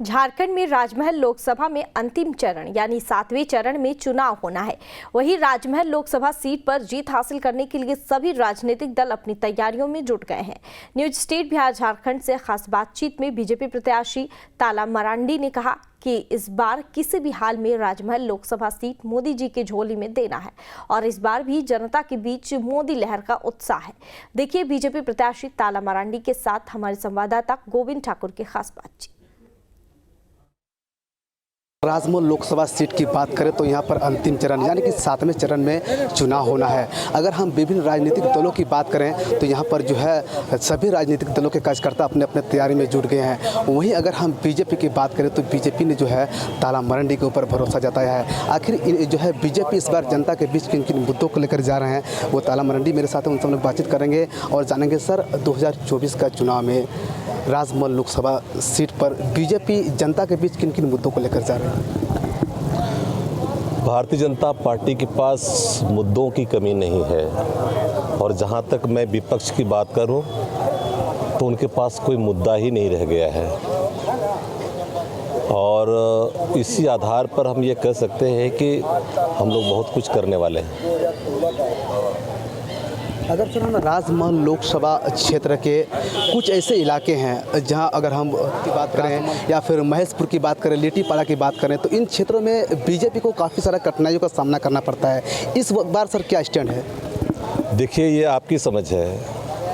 झारखंड में राजमहल लोकसभा में अंतिम चरण यानी 7वें चरण में चुनाव होना है। वहीं राजमहल लोकसभा सीट पर जीत हासिल करने के लिए सभी राजनीतिक दल अपनी तैयारियों में जुट गए हैं। न्यूज स्टेट बिहार झारखंड से खास बातचीत में बीजेपी प्रत्याशी ताला मरांडी ने कहा कि इस बार किसी भी हाल में राजमहल लोकसभा सीट मोदी जी की झोली में देना है और इस बार भी जनता के बीच मोदी लहर का उत्साह है। देखिए बीजेपी प्रत्याशी ताला मरांडी के साथ हमारे संवाददाता गोविंद ठाकुर की खास बातचीत। राजमहल लोकसभा सीट की बात करें तो यहाँ पर अंतिम चरण यानी कि 7वें चरण में चुनाव होना है। अगर हम विभिन्न राजनीतिक दलों की बात करें तो यहाँ पर जो है सभी राजनीतिक दलों के कार्यकर्ता अपने अपने तैयारी में जुट गए हैं। वहीं अगर हम बीजेपी की बात करें तो बीजेपी ने जो है ताला मरांडी के ऊपर भरोसा जताया है। आखिर जो है बीजेपी इस बार जनता के बीच किन किन मुद्दों को लेकर जा रहे हैं वो ताला मरांडी मेरे साथ उनसे हम लोग बातचीत करेंगे और जानेंगे सर 2024 का चुनाव में राजमहल लोकसभा सीट पर बीजेपी जनता के बीच किन किन मुद्दों को लेकर जा रहे हैं। भारतीय जनता पार्टी के पास मुद्दों की कमी नहीं है और जहां तक मैं विपक्ष की बात करूं तो उनके पास कोई मुद्दा ही नहीं रह गया है और इसी आधार पर हम ये कह सकते हैं कि हम लोग बहुत कुछ करने वाले हैं। अगर सर हम राजमहल लोकसभा क्षेत्र के कुछ ऐसे इलाके हैं जहां अगर हम की बात करें या फिर महेशपुर की बात करें, लिट्टीपाड़ा की बात करें तो इन क्षेत्रों में बीजेपी को काफ़ी सारा कठिनाइयों का सामना करना पड़ता है। इस बार सर क्या स्टैंड है? देखिए ये आपकी समझ है,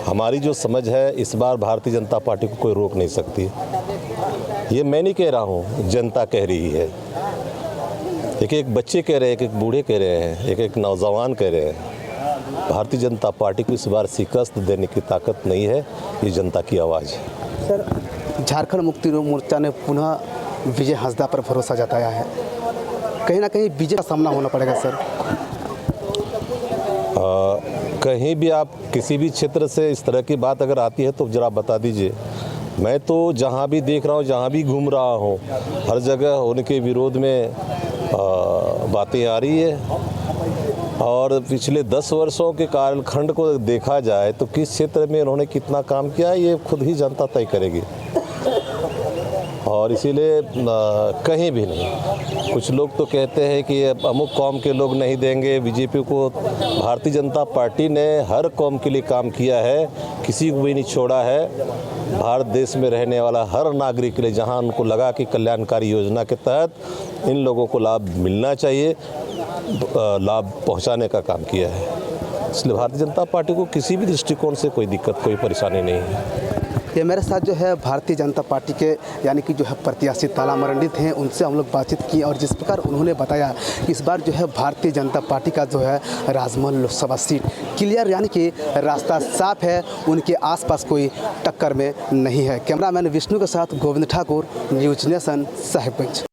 हमारी जो समझ है इस बार भारतीय जनता पार्टी को कोई रोक नहीं सकती। ये मैं नहीं कह रहा हूँ, जनता कह रही है। एक बच्चे कह रहे हैं, एक बूढ़े कह रहे हैं, एक नौजवान कह रहे हैं। भारतीय जनता पार्टी को इस बार शिकस्त देने की ताकत नहीं है, ये जनता की आवाज़ है। सर झारखंड मुक्ति मोर्चा ने पुनः विजय हांसदा पर भरोसा जताया है, कहीं ना कहीं विजय का सामना होना पड़ेगा सर। कहीं भी आप किसी भी क्षेत्र से इस तरह की बात अगर आती है तो ज़रा बता दीजिए। मैं तो जहाँ भी देख रहा हूँ, जहाँ भी घूम रहा हूँ, हर जगह उनके विरोध में बातें आ रही है और पिछले 10 वर्षों के कालखंड को देखा जाए तो किस क्षेत्र में उन्होंने कितना काम किया है ये खुद ही जनता तय करेगी और इसीलिए कहीं भी नहीं। कुछ लोग तो कहते हैं कि अमुक कौम के लोग नहीं देंगे बीजेपी को। भारतीय जनता पार्टी ने हर कौम के लिए काम किया है, किसी को भी नहीं छोड़ा है। भारत देश में रहने वाला हर नागरिक के लिए जहां उनको लगा कि कल्याणकारी योजना के तहत इन लोगों को लाभ मिलना चाहिए, लाभ पहुंचाने का काम किया है। इसलिए भारतीय जनता पार्टी को किसी भी दृष्टिकोण से कोई दिक्कत, कोई परेशानी नहीं है। ये मेरे साथ जो है भारतीय जनता पार्टी के यानी कि जो है प्रत्याशी ताला मरांडी थे, उनसे हम लोग बातचीत की और जिस प्रकार उन्होंने बताया कि इस बार जो है भारतीय जनता पार्टी का जो है राजमहल लोकसभा सीट क्लियर यानी कि रास्ता साफ है, उनके आसपास कोई टक्कर में नहीं है। कैमरामैन विष्णु के साथ गोविंद ठाकुर, न्यूज नेशन, साहिबगंज।